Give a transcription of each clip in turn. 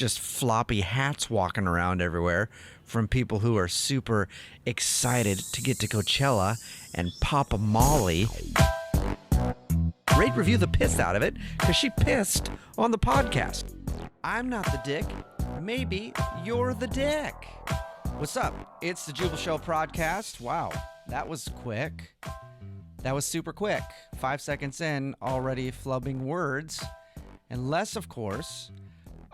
just floppy hats walking around everywhere from people who are super excited to get to Coachella and pop a Molly. Rate, review the piss out of it, because she pissed on the podcast. I'm not the dick. Maybe you're the dick. What's up? It's the Jubal Show podcast. Wow, that was quick. That was super quick. 5 seconds in, already flubbing words. Unless, of course,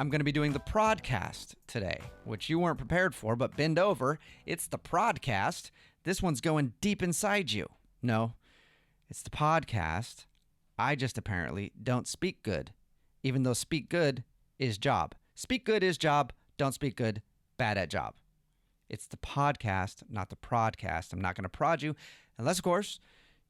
I'm going to be doing the prodcast today, which you weren't prepared for, but bend over. It's the prodcast. This one's going deep inside you. No, it's the podcast. I just apparently don't speak good, even though speak good is job. Speak good is job. Don't speak good, bad at job. It's the podcast, not the prodcast. I'm not going to prod you unless, of course,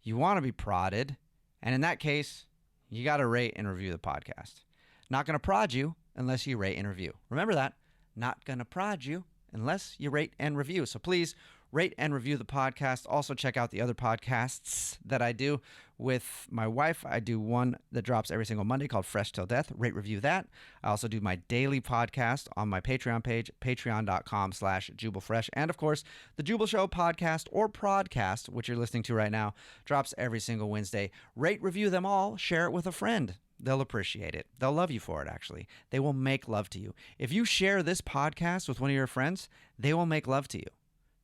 you want to be prodded. And in that case, you got to rate and review the podcast. Not going to prod you unless you rate and review. Remember that. Not going to prod you unless you rate and review. So please rate and review the podcast. Also check out the other podcasts that I do with my wife. I do one that drops every single Monday called Fresh Till Death. Rate, review that. I also do my daily podcast on my Patreon page, patreon.com/JubalFresh. And of course, the Jubal Show podcast or prodcast, which you're listening to right now, drops every single Wednesday. Rate, review them all. Share it with a friend. They'll appreciate it. They'll love you for it, actually. They will make love to you. If you share this podcast with one of your friends, they will make love to you.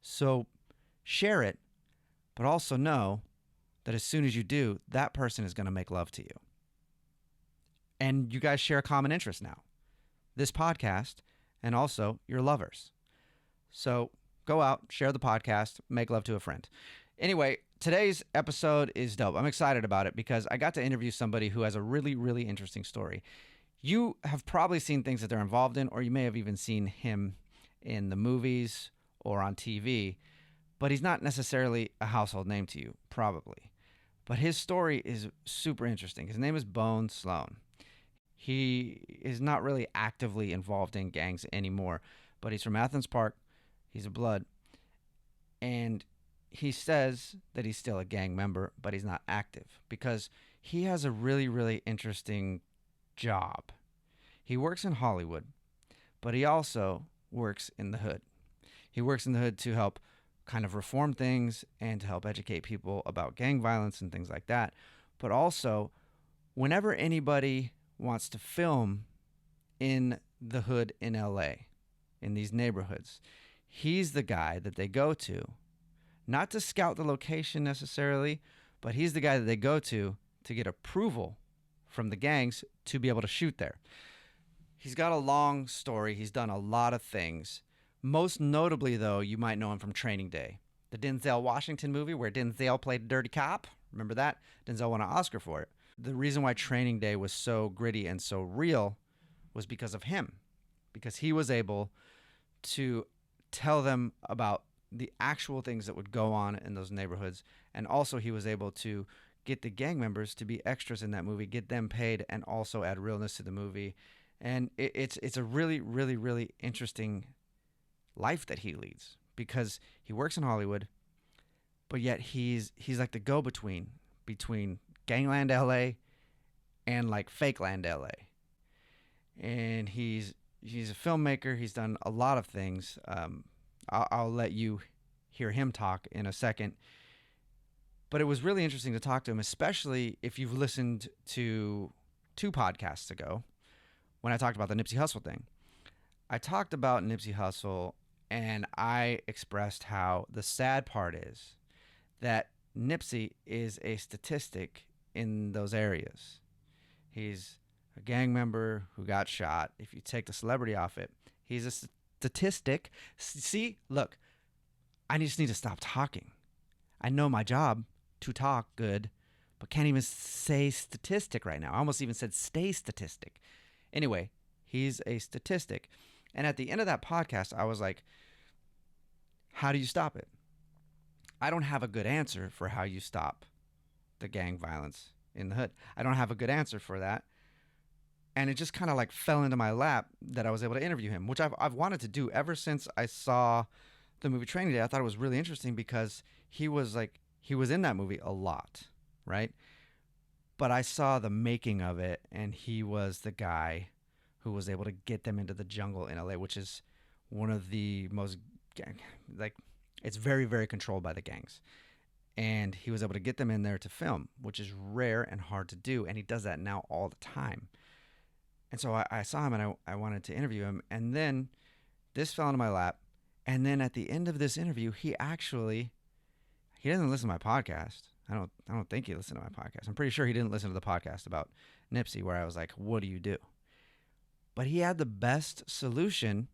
So share it, but also know that as soon as you do, that person is going to make love to you. And you guys share a common interest now, this podcast, and also your lovers. So go out, share the podcast, make love to a friend. Anyway, today's episode is dope. I'm excited about it because I got to interview somebody who has a really, really interesting story. You have probably seen things that they're involved in, or you may have even seen him in the movies or on TV, but he's not necessarily a household name to you, probably. But his story is super interesting. His name is Sloan. He is not really actively involved in gangs anymore, but he's from Athens Park. He's a Blood. And he says that he's still a gang member, but he's not active because he has a really, really interesting job. He works in Hollywood, but he also works in the hood. He works in the hood to help kind of reform things and to help educate people about gang violence and things like that. But also, whenever anybody wants to film in the hood in LA, in these neighborhoods, he's the guy that they go to, not to scout the location necessarily, but he's the guy that they go to get approval from the gangs to be able to shoot there. He's got a long story. He's done a lot of things. Most notably, though, you might know him from Training Day, the Denzel Washington movie where Denzel played a dirty cop. Remember that? Denzel won an Oscar for it. The reason why Training Day was so gritty and so real was because of him, because he was able to tell them about the actual things that would go on in those neighborhoods. And also he was able to get the gang members to be extras in that movie, get them paid, and also add realness to the movie. And it's a really, really, really interesting life that he leads because he works in Hollywood, but yet he's like the go-between between gangland LA and like fake land LA. And he's a filmmaker. He's done a lot of things. I'll let you hear him talk in a second. But it was really interesting to talk to him, especially if you've listened to 2 podcasts ago when I talked about the Nipsey Hussle thing. I talked about Nipsey Hussle, and I expressed how the sad part is that Nipsey is a statistic in those areas. He's a gang member who got shot. If you take the celebrity off it, he's a statistic. See, look, I just need to stop talking. I know my job to talk good, but can't even say statistic right now. I almost even said stay statistic. Anyway, he's a statistic. And at the end of that podcast, I was like, how do you stop it? I don't have a good answer for how you stop the gang violence in the hood. I don't have a good answer for that. And it just kind of like fell into my lap that I was able to interview him, which I've wanted to do ever since I saw the movie Training Day. I thought it was really interesting because he was in that movie a lot, right? But I saw the making of it, and he was the guy who was able to get them into the jungle in LA, which is one of the most it's very, very controlled by the gangs. And he was able to get them in there to film, which is rare and hard to do. And he does that now all the time. And so I saw him and I wanted to interview him. And then this fell into my lap. And then at the end of this interview, he doesn't listen to my podcast. I don't think he listened to my podcast. I'm pretty sure he didn't listen to the podcast about Nipsey where I was like, what do you do? But he had the best solution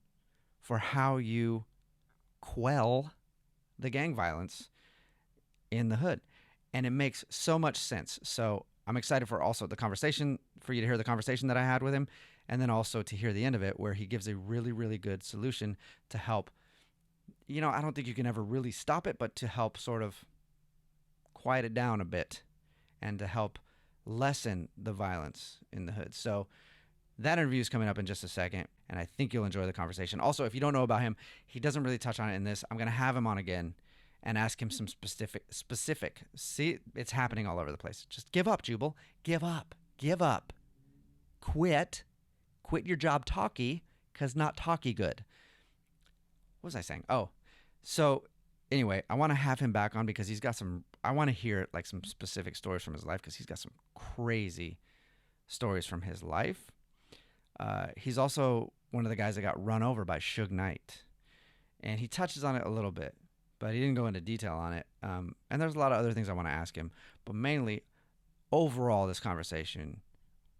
for how you quell the gang violence in the hood. And it makes so much sense. So I'm excited for also for you to hear the conversation that I had with him, and then also to hear the end of it where he gives a really, really good solution to help. I don't think you can ever really stop it, but to help sort of quiet it down a bit and to help lessen the violence in the hood. So that interview is coming up in just a second, and I think you'll enjoy the conversation. Also, if you don't know about him, he doesn't really touch on it in this. I'm going to have him on again and ask him some specific. See, it's happening all over the place. Just give up, Jubal. Give up. Quit your job talkie, because not talkie good. What was I saying? Oh, so anyway, I want to have him back on because he's got I want to hear like some specific stories from his life because he's got some crazy stories from his life. He's also one of the guys that got run over by Suge Knight. And he touches on it a little bit, but he didn't go into detail on it. And there's a lot of other things I want to ask him. But mainly, overall, this conversation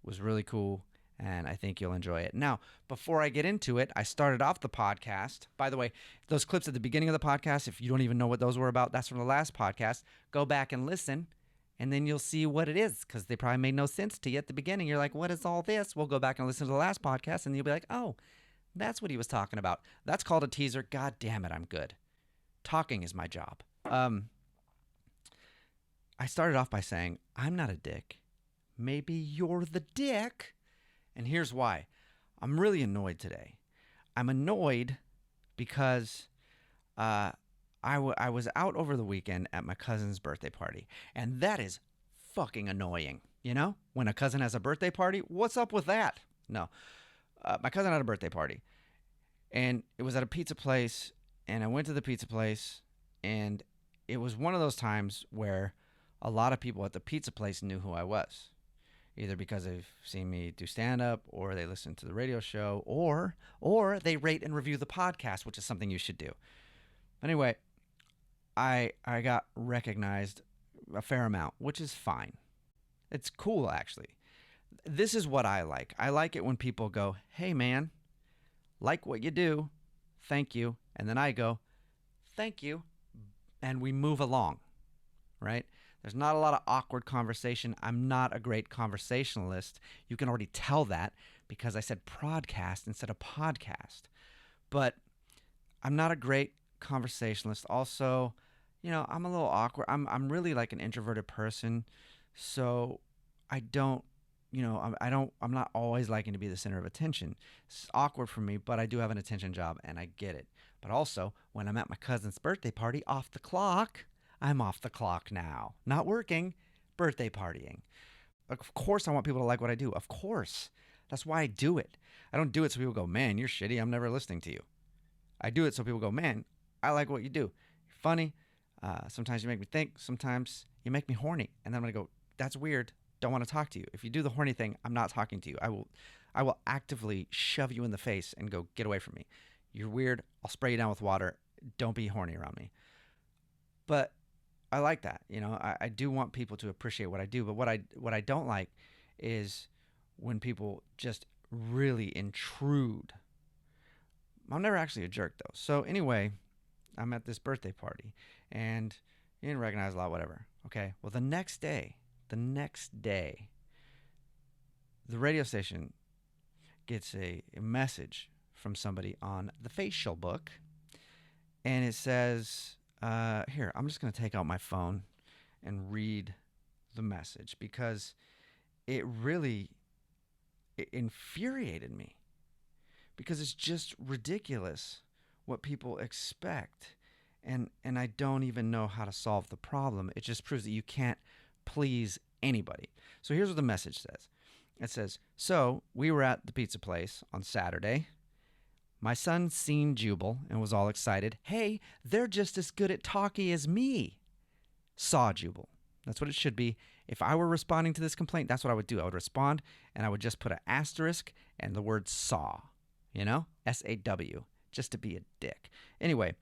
was really cool, and I think you'll enjoy it. Now, before I get into it, I started off the podcast. By the way, those clips at the beginning of the podcast, if you don't even know what those were about, that's from the last podcast. Go back and listen, and then you'll see what it is, because they probably made no sense to you at the beginning. You're like, what is all this? We'll go back and listen to the last podcast, and you'll be like, oh, that's what he was talking about. That's called a teaser. God damn it, I'm good. Talking is my job. I started off by saying, I'm not a dick. Maybe you're the dick. And here's why. I'm really annoyed today. I'm annoyed because I was out over the weekend at my cousin's birthday party. And that is fucking annoying. When a cousin has a birthday party, what's up with that? No. My cousin had a birthday party. And it was at a pizza place. And I went to the pizza place. And it was one of those times where a lot of people at the pizza place knew who I was. Either because they've seen me do stand-up, or they listen to the radio show, or they rate and review the podcast, which is something you should do. Anyway, I got recognized a fair amount, which is fine. It's cool, actually. This is what I like. I like it when people go, hey, man, like what you do, thank you. And then I go, thank you, and we move along, right? There's not a lot of awkward conversation. I'm not a great conversationalist. You can already tell that because I said prodcast instead of podcast. But I'm not a great conversationalist. Also, I'm a little awkward. I'm really like an introverted person. So I don't, I'm not always liking to be the center of attention. It's awkward for me, but I do have an attention job and I get it. But also, when I'm at my cousin's birthday party off the clock, I'm off the clock now. Not working, birthday partying. Of course I want people to like what I do. Of course. That's why I do it. I don't do it so people go, man, you're shitty. I'm never listening to you. I do it so people go, man, I like what you do. You're funny. Sometimes you make me think. Sometimes you make me horny. And then I'm going to go, that's weird. Don't want to talk to you. If you do the horny thing, I'm not talking to you. I will actively shove you in the face and go, get away from me. You're weird. I'll spray you down with water. Don't be horny around me. But I like that. I do want people to appreciate what I do, but what I don't like is when people just really intrude. I'm never actually a jerk, though. So anyway, I'm at this birthday party, and you didn't recognize a lot, whatever. Okay, well, the next day, the radio station gets a message from somebody on the facial book, and it says... here, I'm just going to take out my phone and read the message because it infuriated me because it's just ridiculous what people expect. And I don't even know how to solve the problem. It just proves that you can't please anybody. So here's what the message says. It says, so we were at the pizza place on Saturday. My son seen Jubal and was all excited. Hey, they're just as good at talkie as me. Saw Jubal. That's what it should be. If I were responding to this complaint, that's what I would do. I would respond and I would just put an asterisk and the word saw, S-A-W, just to be a dick. Anyway,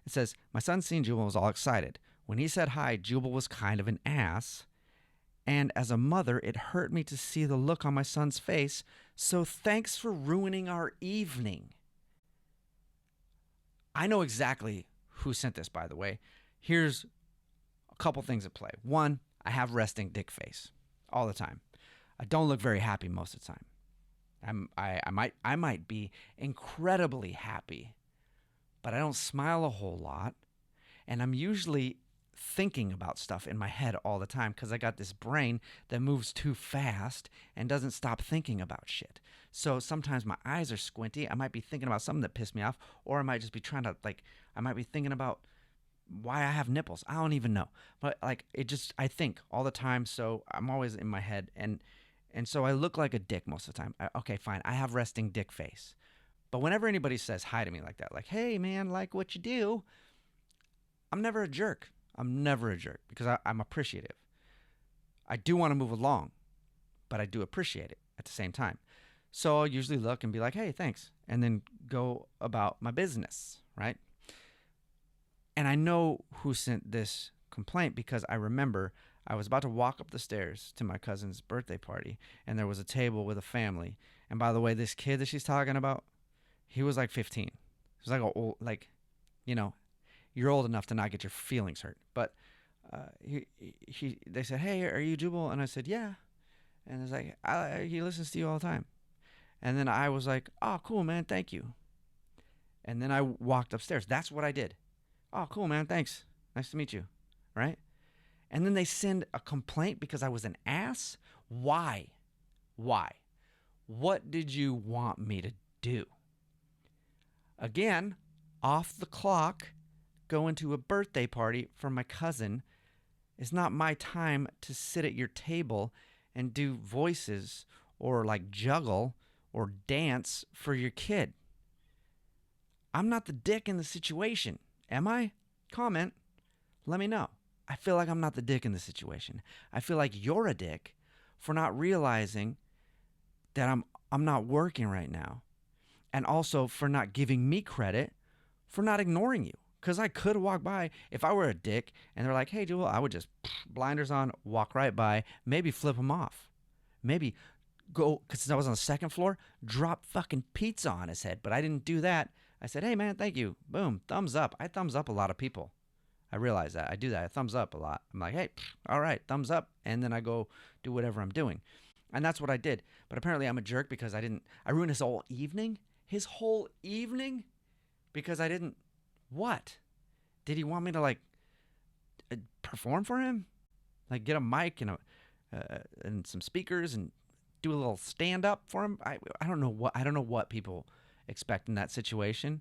it says, my son seen Jubal and was all excited. When he said hi, Jubal was kind of an ass. And as a mother, it hurt me to see the look on my son's face. So thanks for ruining our evening. I know exactly who sent this, by the way. Here's a couple things at play. One, I have resting dick face all the time. I don't look very happy most of the time. I might be incredibly happy, but I don't smile a whole lot. And I'm usually thinking about stuff in my head all the time because I got this brain that moves too fast and doesn't stop thinking about shit. So sometimes my eyes are squinty. I might be thinking about something that pissed me off, or I might just be trying to, I might be thinking about why I have nipples. I don't even know. But I think all the time, so I'm always in my head. And so I look like a dick most of the time. Okay, fine. I have resting dick face. But whenever anybody says hi to me like that, like, hey, man, like what you do, I'm never a jerk. I'm never a jerk because I'm appreciative. I do want to move along, but I do appreciate it at the same time. So I'll usually look and be like, hey, thanks, and then go about my business, right? And I know who sent this complaint because I remember I was about to walk up the stairs to my cousin's birthday party, and there was a table with a family. And by the way, this kid that she's talking about, he was like 15. He was like old, you're old enough to not get your feelings hurt. But they said, hey, are you Jubal? And I said, yeah. And it's like, he listens to you all the time. And then I was like, oh, cool, man, thank you. And then I walked upstairs. That's what I did. Oh, cool, man, thanks. Nice to meet you, right? And then they send a complaint because I was an ass? Why? What did you want me to do? Again, off the clock, going to a birthday party for my cousin. It's not my time to sit at your table and do voices or juggle or dance for your kid. I'm not the dick in the situation, am I? Comment. Let me know. I feel like I'm not the dick in the situation. I feel like you're a dick for not realizing that I'm not working right now, and also for not giving me credit for not ignoring you. Because I could walk by. If I were a dick and they're like, hey, Jewel, I would just blinders on, walk right by, maybe flip them off. Maybe go, because since I was on the second floor, drop fucking pizza on his head. But I didn't do that. I said, hey, man, thank you. Boom, thumbs up. I thumbs up a lot of people. I realize that. I do that. I thumbs up a lot. I'm like, hey, all right, thumbs up. And then I go do whatever I'm doing. And that's what I did. But apparently I'm a jerk because I ruined his whole evening. Because I didn't. What? Did he want me to perform for him? Get a mic and some speakers and do a little stand up for him? I don't know what people expect in that situation,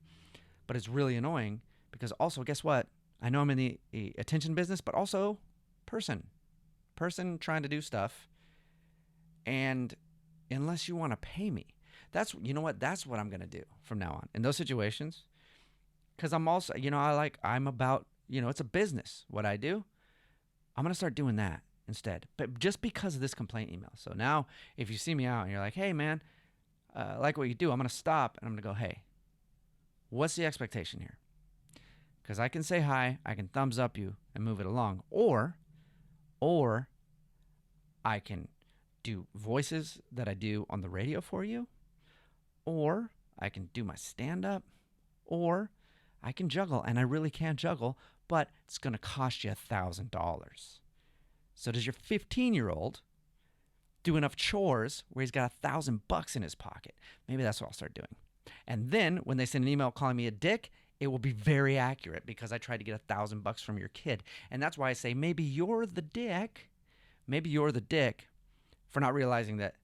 but it's really annoying because also guess what? I know I'm in the attention business, but also person trying to do stuff. And unless you want to pay me, that's what I'm going to do from now on in those situations. Because I'm also, I'm about, it's a business, what I do. I'm going to start doing that instead. But just because of this complaint email. So now if you see me out and you're like, hey, man, I like what you do, I'm going to stop and I'm going to go, hey, what's the expectation here? Because I can say hi, I can thumbs up you and move it along. Or I can do voices that I do on the radio for you. Or I can do my stand-up. Or I can juggle, and I really can juggle, but it's going to cost you $1,000. So does your 15-year-old do enough chores where he's got $1,000 in his pocket? Maybe that's what I'll start doing. And then when they send an email calling me a dick, it will be very accurate because I tried to get $1,000 from your kid. And that's why I say maybe you're the dick. Maybe you're the dick for not realizing that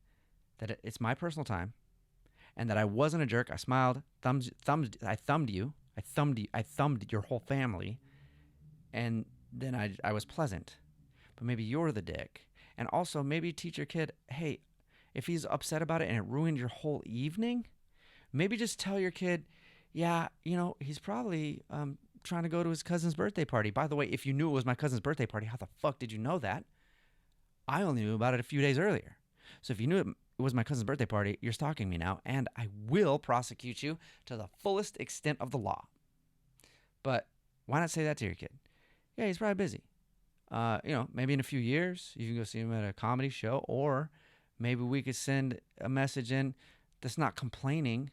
it's my personal time and that I wasn't a jerk. I smiled, I thumbed you. I thumbed your whole family, and then I was pleasant. But maybe you're the dick. And also maybe teach your kid, hey, if he's upset about it and it ruined your whole evening, maybe just tell your kid, yeah, he's probably trying to go to his cousin's birthday party. By the way, if you knew it was my cousin's birthday party, how the fuck did you know that? I only knew about it a few days earlier. So if you knew it was my cousin's birthday party, you're stalking me now, and I will prosecute you to the fullest extent of the law. But why not say that to your kid? Yeah, he's probably busy. Maybe in a few years, you can go see him at a comedy show, or maybe we could send a message in that's not complaining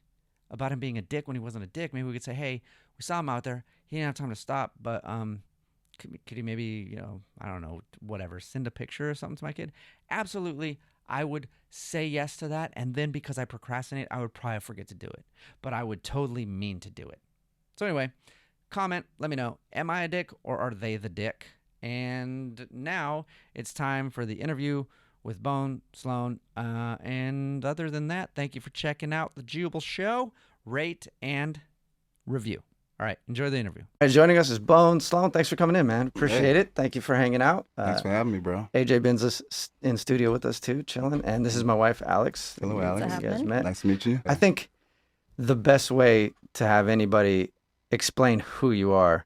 about him being a dick when he wasn't a dick. Maybe we could say, hey, we saw him out there. He didn't have time to stop, but could he maybe, I don't know, whatever, send a picture or something to my kid? Absolutely. I would say yes to that. And then because I procrastinate, I would probably forget to do it. But I would totally mean to do it. So anyway, comment, let me know. Am I a dick or are they the dick? And now it's time for the interview with Bone, Sloan. And other than that, thank you for checking out the Jubal Show. Rate and review. All right, enjoy the interview. Joining us is Bone. Sloan, thanks for coming in, man. Appreciate it. Thank you for hanging out. Thanks for having me, bro. AJ Benza's in studio with us too, chilling. And this is my wife, Alex. Hello, Alex. You guys met. Nice to meet you. I think the best way to have anybody explain who you are,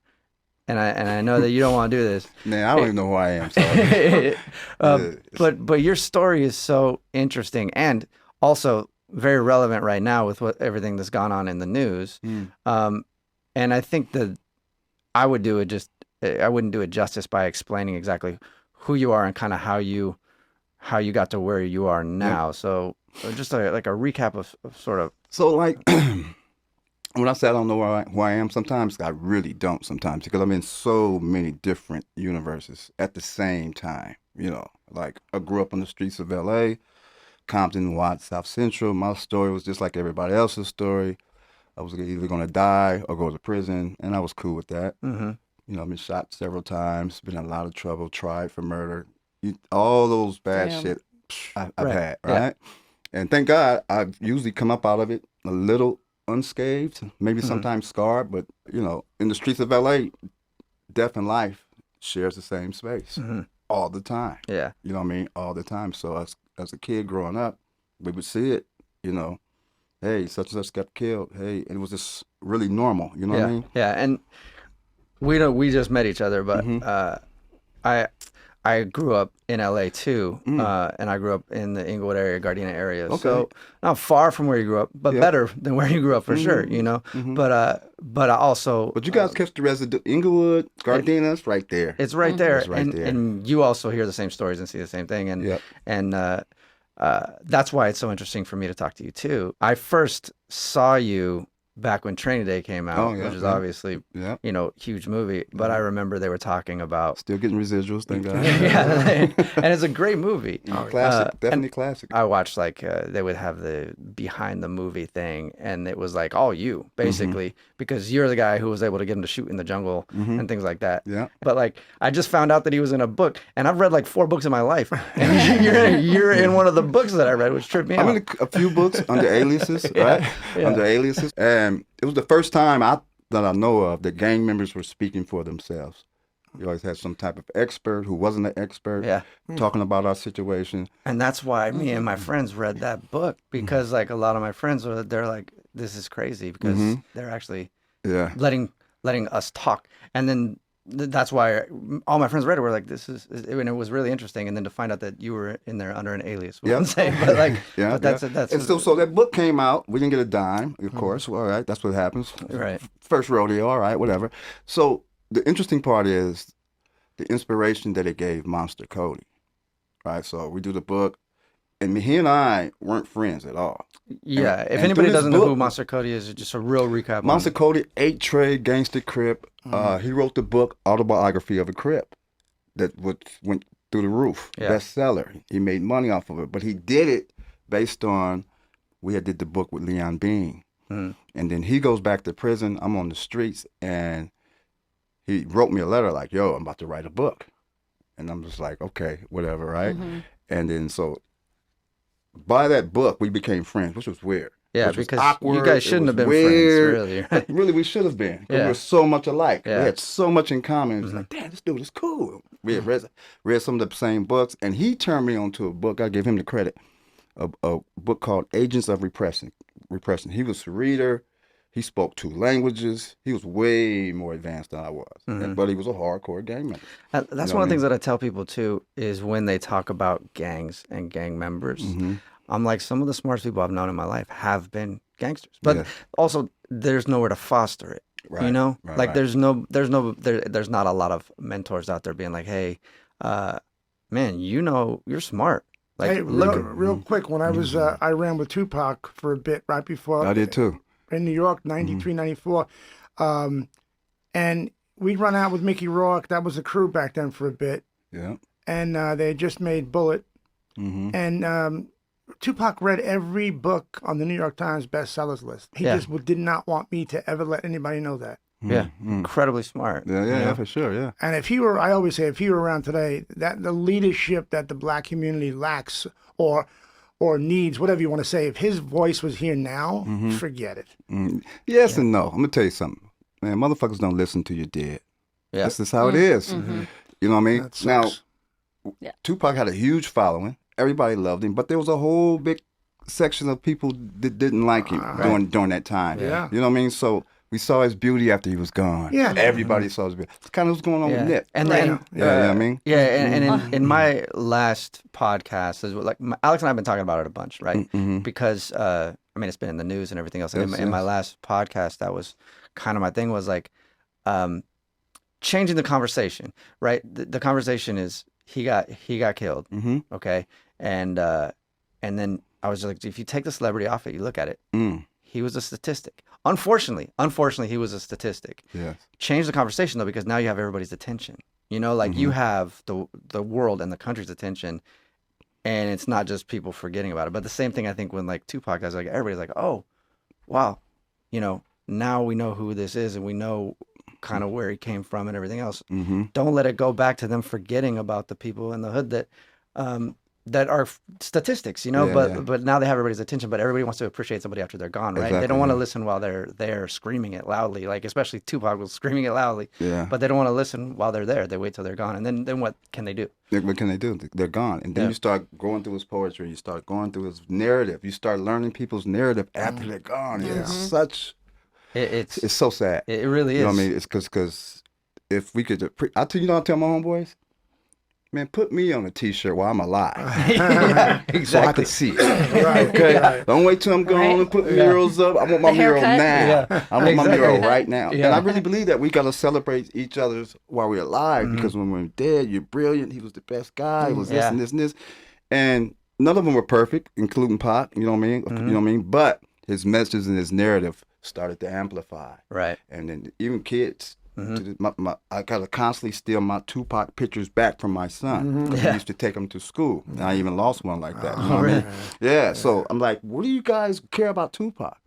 and I know that you don't want to do this. Man, I don't even know who I am. So. But your story is so interesting and also very relevant right now with everything that's gone on in the news. And I think that I wouldn't do it justice by explaining exactly who you are and kind of how you got to where you are now. Yep. So just like a recap of sort of. So like when I say I don't know who I am, sometimes I really don't sometimes because I'm in so many different universes at the same time. Like I grew up on the streets of L.A., Compton, Watts, South Central. My story was just like everybody else's story. I was either going to die or go to prison, and I was cool with that. Mm-hmm. I've been shot several times, been in a lot of trouble, tried for murder. All those bad shit I've had, right? Yeah. And thank God I've usually come up out of it a little unscathed, maybe sometimes scarred, but, in the streets of L.A., death and life shares the same space all the time. Yeah. You know what I mean? All the time. So as a kid growing up, we would see it, hey, such and such got killed. Hey, and it was just really normal. You know what I mean? Yeah, and we just met each other, but I grew up in LA too, and I grew up in the Inglewood area, Gardena area. Okay. So not far from where you grew up, but better than where you grew up for sure. But I also. But you guys catch the residue, Inglewood, Gardena, it's right there. It's right there, it's right there. And you also hear the same stories and see the same thing, and that's why it's so interesting for me to talk to you too. I first saw you back when Training Day came out, which is obviously, huge movie. But I remember they were talking about... Still getting residuals, thank God. And it's a great movie. Classic, definitely classic. I watched, they would have the behind the movie thing, and it was all you, basically, because you're the guy who was able to get him to shoot in the jungle and things like that. Yeah. But, I just found out that he was in a book, and I've read, 4 books in my life, and you're in one of the books that I read, which tripped me out. I'm in a few books under aliases, right? Yeah. Under aliases. It was the first time that I know of that gang members were speaking for themselves. You always had some type of expert who wasn't an expert talking about our situation. And that's why me and my friends read that book, because a lot of my friends they're like, this is crazy, because they're actually letting us talk. And then that's why all my friends read it were like, and it was really interesting. And then to find out that you were in there under an alias, but that's and so that book came out. We didn't get a dime, of course. Well, all right, that's what happens. Right. First rodeo, all right, whatever. So the interesting part is the inspiration that it gave Monster Cody, right? So we do the book, and he and I weren't friends at all. Yeah, if anybody doesn't know who Monster Cody is, just a real recap. Monster Cody, 8-Trade Gangster Crip. He wrote the book Autobiography of a Crip that went through the roof. Yeah. Bestseller. He made money off of it, but he did it based on, we had did the book with Leon Bean. And then he goes back to prison. I'm on the streets, and he wrote me a letter like, yo, I'm about to write a book. And I'm just like, okay, whatever, right? And then so by that book, we became friends, which was weird. Yeah, because you guys shouldn't have been friends, really. Right? Really, we should have been. We were so much alike. Yeah. We had so much in common. It was like, damn, this dude is cool. We had read some of the same books, and he turned me onto a book. I give him the credit. a book called Agents of Repression. He was a reader. He spoke 2 languages. He was way more advanced than I was, but he was a hardcore gang member. That's one of the things that I tell people too is when they talk about gangs and gang members, I'm like, some of the smartest people I've known in my life have been gangsters, but also there's nowhere to foster it. Right. You know, Right, like right. there's not a lot of mentors out there being like, hey, man, you're smart. Like, Hey, real quick, when I was, I ran with Tupac for a bit right before. I did too. In New York, 93, 94. And we'd run out with Mickey Rourke. That was the crew back then for a bit. Yeah. And they had just made Bullet. And Tupac read every book on the New York Times bestsellers list. He just did not want me to ever let anybody know that. Yeah, incredibly smart. Yeah, for sure, yeah. And if he were, I always say, if he were around today, that the leadership that the black community lacks or needs, whatever you want to say, if his voice was here now, forget it. Yes and no. I'm gonna tell you something, man. Motherfuckers don't listen to you dead. Yeah. That's just how it is. You know what I mean? That Now, sucks. Tupac had a huge following. Everybody loved him, but there was a whole big section of people that didn't like him during that time. Yeah. You know what I mean? So we saw his beauty after he was gone. Yeah. Everybody saw his beauty. It's kind of what's going on with Nip. And Right. then, you know what I mean? yeah, and in my last podcast, is like Alex and I have been talking about it a bunch, right? Because I mean, it's been in the news and everything else. And in my last podcast, that was kind of my thing, was like changing the conversation, right? The conversation is he got killed, okay, and then I was like, if you take the celebrity off it, you look at it, he was a statistic. Unfortunately, he was a statistic. Yes. Change the conversation though, because now you have everybody's attention. You know, like you have the world and the country's attention, and it's not just people forgetting about it. But the same thing, I think, when like Tupac dies, like everybody's like, oh, wow, you know, now we know who this is and we know kind of where he came from and everything else. Don't let it go back to them forgetting about the people in the hood that that are statistics, you know, but now they have everybody's attention, but everybody wants to appreciate somebody after they're gone, right? Exactly, They don't want to listen while they're there screaming it loudly, like especially Tupac was screaming it loudly, but they don't want to listen while they're there. They wait till they're gone, and then what can they do? What can they do? They're gone. And then you start going through his poetry, you start going through his narrative, you start learning people's narrative after they're gone. It's such, it's so sad. It really is. You know what I mean? It's because if we could, I tell you, know, I tell my homeboys, man, put me on a T-shirt while I'm alive. Yeah, So I exactly. could see it. Okay? Don't wait till I'm gone and put murals up. I want my mural now. Yeah. I want my Exactly. mural right now. Yeah. And I really believe that we got to celebrate each other's while we're alive, because when we're dead, you're brilliant. He was the best guy. He was this and this and this. And none of them were perfect, including Pac, you know what I mean? You know what I mean? But his messages and his narrative started to amplify. Right. And then even kids, I gotta constantly steal my Tupac pictures back from my son. I used to take them to school. And I even lost one like that. You know what I mean? Yeah. So I'm like, what do you guys care about Tupac?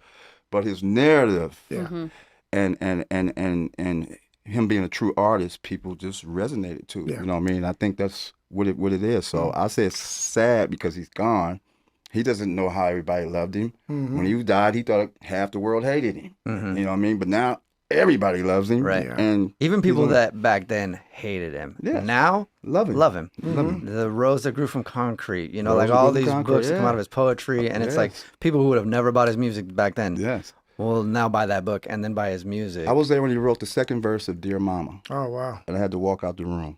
But his narrative, and him being a true artist, people just resonated to. You know what I mean? I think that's what it is. So I say it's sad because he's gone. He doesn't know how everybody loved him. When he died, he thought half the world hated him. You know what I mean? But now everybody loves him. Right. And even people that back then hated him, now love him. The Rose That Grew from Concrete, you know, like all these books that come out of his poetry, and it's like people who would have never bought his music back then. Yes. Will now buy that book and then buy his music. I was there when he wrote the second verse of Dear Mama. Oh, wow. And I had to walk out the room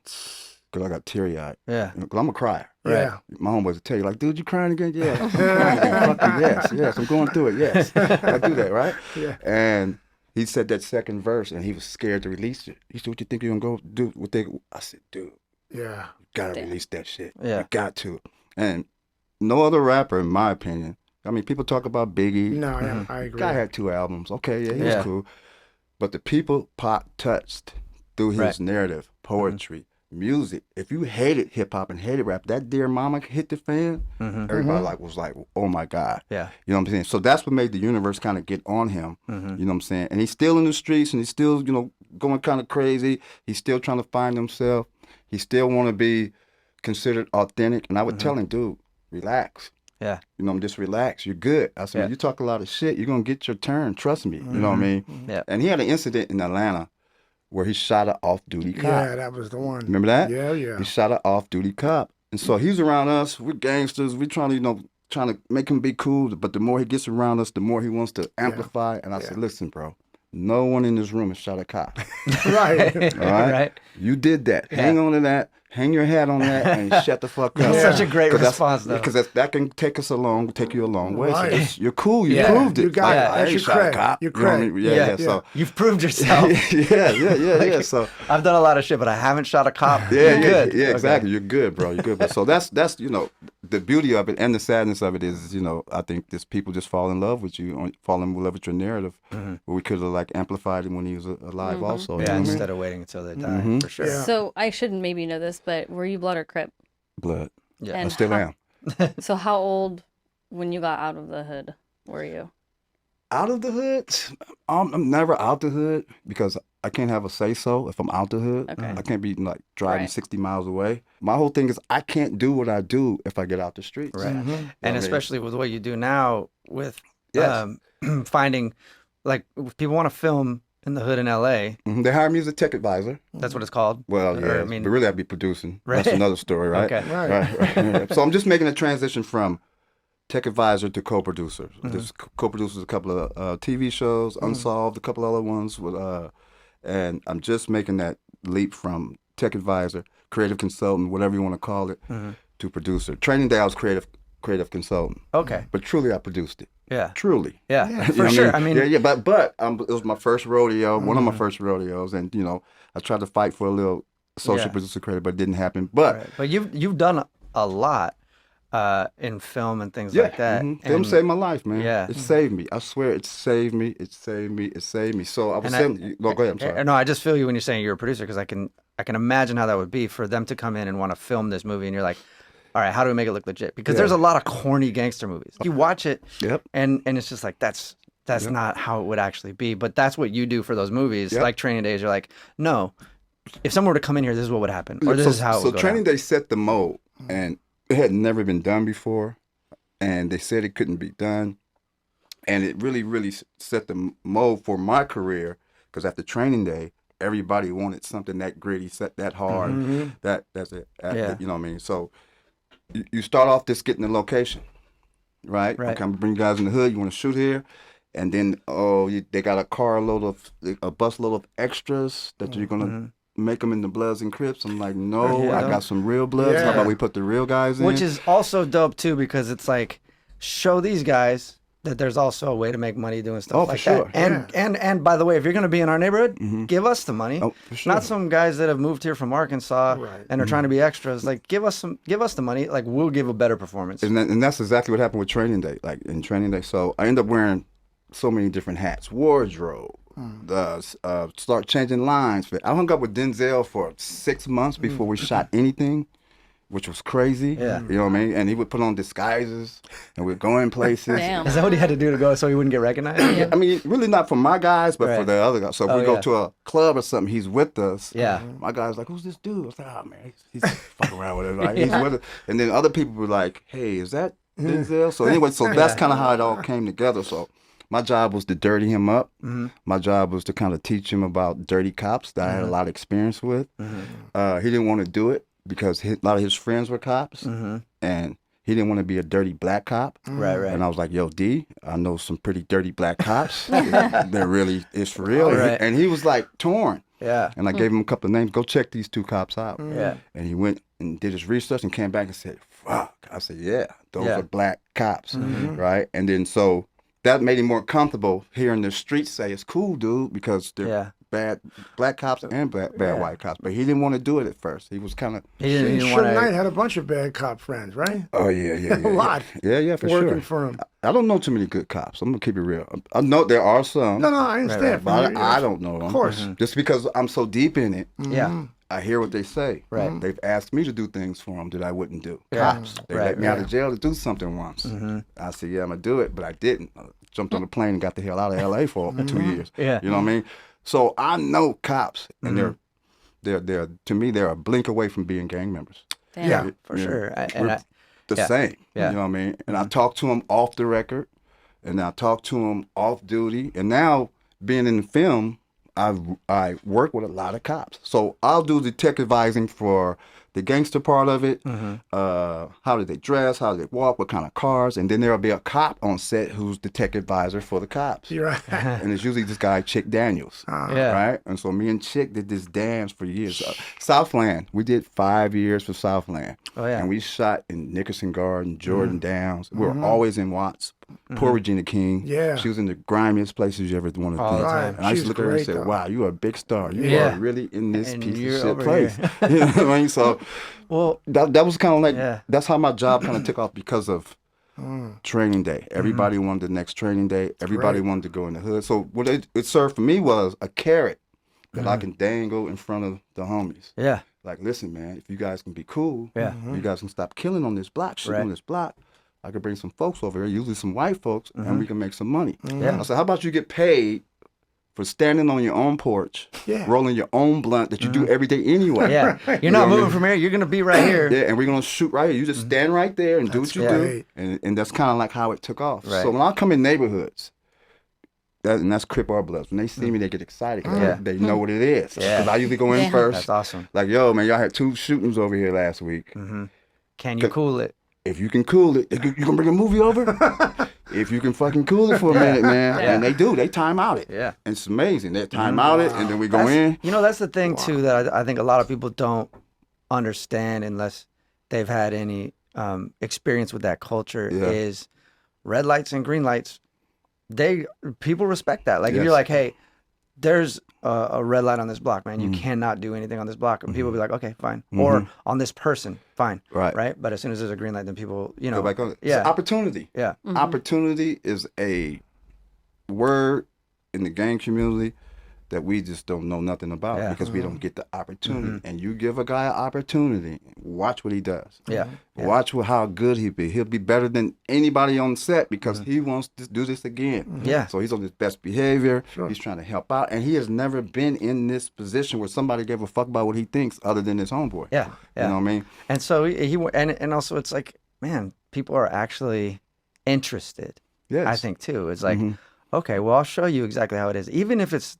because I got teary-eyed. Yeah. Because I'm a crier. Yeah. My homeboys would tell you, like, dude, you crying again? Yeah. I'm crying again. Fuck you. Yes, I'm going through it. Yes. I do that, right? Yeah. And he said that second verse, and he was scared to release it. He said, what you think you're going to go do? What they? I said, dude, Yeah. you got to release that shit. Yeah. You got to. And no other rapper, in my opinion, I mean, people talk about Biggie. No, I agree. Guy had 2 albums. Okay, yeah, he was cool. But the people Pac touched through his narrative, poetry, music. If you hated hip hop and hated rap, that Dear Mama hit the fan. Everybody was like, oh my God. Yeah. You know what I'm saying? So that's what made the universe kind of get on him. You know what I'm saying? And he's still in the streets, and he's still, you know, going kind of crazy. He's still trying to find himself. He still want to be considered authentic. And I would tell him, dude, relax. Yeah. You know, just relax. You're good. I said, man, you talk a lot of shit. You're going to get your turn. Trust me. You know what I mean? Yeah. And he had an incident in Atlanta where he shot an off-duty cop. Yeah, that was the one. Remember that? Yeah. He shot an off-duty cop. And so he's around us. We're gangsters. We're trying to, you know, trying to make him be cool, but the more he gets around us, the more he wants to amplify. And I said, listen, bro, no one in this room has shot a cop. Right. All right? Right. You did that. Hang on to that. Hang your hat on that and shut the fuck up. That's such a great response, though. Because that can take you a long way. Right. So you're cool. You proved it. You got it. I That's ain't your shot a cred. cop. Your You know what I cred. mean? Yeah. So You've proved yourself. yeah. So I've done a lot of shit, but I haven't shot a cop. yeah, You're good. yeah, exactly. Okay. You're good, bro. You're good. But so that's the beauty of it and the sadness of it is I think this people just fall in love with you, fall in love with your narrative. But we could have like amplified him when he was alive, also. Yeah, instead of waiting until they die, for sure. Yeah. So I should maybe know this, but were you blood or crip? Blood. Yeah. I And still am. So how old when you got out of the hood were you? Out of the hood, I'm never out the hood because I can't have a say so if I'm out the hood. Okay. I can't be like driving Right. 60 miles away. My whole thing is I can't do what I do if I get out the streets. Right. Mm-hmm. And I mean- especially with what you do now with Yes. finding, like, if people want to film in the hood in LA, Mhm. They hire me as a tech advisor. that's what it's called. Well, Or, yeah, I mean, but really I'd be producing. Right. That's another story, right? Okay. Right. Right. Yeah. So I'm just making a transition from tech advisor to co-producer. Just co-producers a couple of TV shows, Unsolved, a couple other ones with and I'm just making that leap from tech advisor, creative consultant, whatever you want to call it, to producer. Training Day I was creative consultant, Okay. but truly I produced it. Yeah. Truly. Yeah. You know For what sure. I mean, yeah, but it was my first rodeo, one of my first rodeos, and I tried to fight for a little associate Yeah. producer credit, but it didn't happen. But right. But you've done a lot in film and things yeah, like that. Film And- saved my life, man. Yeah. It saved me. I swear, it saved me. It saved me. It saved me. So I was And saying, go ahead. I'm sorry. No, I just feel you when you're saying you're a producer because I can imagine how that would be for them to come in and want to film this movie, and you're like, all right, how do we make it look legit? Because there's a lot of corny gangster movies. You watch it, Yep. and it's just like that's not how it would actually be. But that's what you do for those movies, Yep. like Training Days. You're like, no, if someone were to come in here, this is what would happen, or this is how it would go Training down. Day set the mold, and it had never been done before, and they said it couldn't be done, and it really, really set the mold for my career. Because after Training Day, everybody wanted something that gritty, set that hard. That's it. Yeah. You know what I mean? So you start off just getting the location, right? Right. Okay, I'm gonna bring you guys in the hood. You want to shoot here, and then they got a bus load of extras that you're gonna make them into Bloods and Crips. I'm like, no, Yeah. I got some real Bloods. How Yeah. about we put the real guys in? Which is also dope too, because it's like show these guys that there's also a way to make money doing stuff Oh, like for sure. that. And by the way, if you're gonna be in our neighborhood, give us the money. Oh, for sure. Not some guys that have moved here from Arkansas Right. and are trying to be extras. Like give us the money. Like we'll give a better performance. And that's exactly what happened with Training Day. Like in Training Day, so I ended up wearing so many different hats, wardrobe, start changing lines. I hung up with Denzel for 6 months before we shot anything, which was crazy. Yeah. You know what I mean? And he would put on disguises, and we'd go in places. Damn. Is that what he had to do to go so he wouldn't get recognized? I mean, really not for my guys, but for Right. the other guys. So if Oh, we go yeah. to a club or something, he's with us. Yeah. My guy's like, who's this dude? I was like, oh, man, he's fucking around with it. Like, he's with us. And then other people were like, hey, is that Denzel? So anyway, so that's kind of how it all came together. So my job was to dirty him up. My job was to kind of teach him about dirty cops that I had a lot of experience with. He didn't want to do it because a lot of his friends were cops. And he didn't want to be a dirty black cop. Right, right. And I was like, yo, D, I know some pretty dirty black cops. They're really, it's for real. Right. And he was like torn. Yeah. And I gave him a couple of names. Go check these two cops out. Yeah. And he went and did his research and came back and said, fuck. I said, yeah, those Yeah. are black cops. Right? And then so that made him more comfortable hearing the streets say, it's cool, dude, because they're Yeah. bad black cops and bad white cops. But he didn't want to do it at first. He was kind of, He didn't Suge want Knight to. had a bunch of bad cop friends, right? oh, yeah. A lot. Yeah, for Working sure. for him. I don't know too many good cops. I'm going to keep it real. I know there are some. No, I understand. But I don't know them. Of course. Just because I'm so deep in it, Yeah. I hear what they say. Right. They've asked me to do things for them that I wouldn't do. Yeah. Cops. They Right, let me out right. of jail to do something once. I said, yeah, I'm going to do it, but I didn't. I jumped on a plane and got the hell out of L.A. for 2 years. Yeah. You know what I mean? So I know cops, and they're to me, they're a blink away from being gang members. Damn. Yeah. For You know, sure. we're the yeah. same. Yeah. You know what I mean? And I talk to them off the record, and I talk to them off duty. And now, being in the film, I work with a lot of cops. So I'll do the tech advising for the gangster part of it. Mm-hmm. How did they dress? How did they walk? What kind of cars? And then there'll be a cop on set who's the tech advisor for the cops. You're right. And it's usually this guy, Chick Daniels. Yeah. Right? And so me and Chick did this dance for years. Southland, we did 5 years for Southland. Oh, yeah. And we shot in Nickerson Garden, Jordan Downs. We were always in Watts. Poor Regina King. Yeah. She was in the grimiest places you ever want to All think. the time. And I used to She's look at her and great, say, though. wow, you are a big star. You Yeah. are really in this And piece you're of shit over place. here. You know what I mean? So Well, that was kind of like, Yeah. that's how my job kind of took off because of training day. Everybody wanted the next training day. Everybody Great. wanted to go in the hood. So what it served for me was a carrot that I can dangle in front of the homies. yeah. Like, listen, man, if you guys can be cool, Yeah. you guys can stop killing on this block, shooting Right. on this block. I could bring some folks over here, usually some white folks, and we can make some money. Yeah. I said, how about you get paid for standing on your own porch, Yeah. rolling your own blunt that you do every day anyway? Yeah. You're You know not what I moving mean? from here. You're going to be right here. Yeah, and we're gonna shoot right here. You just stand right there and do what you do, great. and that's kind of like how it took off. Right. So when I come in neighborhoods, and that's Crip or Bloods. When they see me, they get excited because Yeah. they know what it is. Yeah. Because I usually go in Yeah. first. That's awesome. Like, yo, man, y'all had 2 shootings over here last week. Can you cool it? If you can cool it, you gonna bring a movie over? If you can fucking cool it for a minute, man. Yeah. And they do. They time out it. Yeah. It's amazing. They time out it, and then we go in. You know, that's the thing, too, that I think a lot of people don't understand unless they've had any experience with that culture Yeah. is red lights and green lights. People respect that. Like, if Yes. you're like, hey, there's a red light on this block, man. You cannot do anything on this block. And people will be like, okay, fine. Or on this person, fine. Right. Right? But as soon as there's a green light, then people, you know. Go back on it. It's Yeah. opportunity. Yeah. Opportunity is a word in the gang community that we just don't know nothing about Yeah. because we don't get the opportunity. And you give a guy an opportunity, watch what he does. Yeah. Watch how good he be. He'll be better than anybody on set because he wants to do this again. Yeah. So he's on his best behavior. He's trying to help out, and he has never been in this position where somebody gave a fuck about what he thinks other than his homeboy. Yeah. You know what I mean? And so and also it's like, man, people are actually interested. Yes. I think too. It's like, okay, well, I'll show you exactly how it is. Even if it's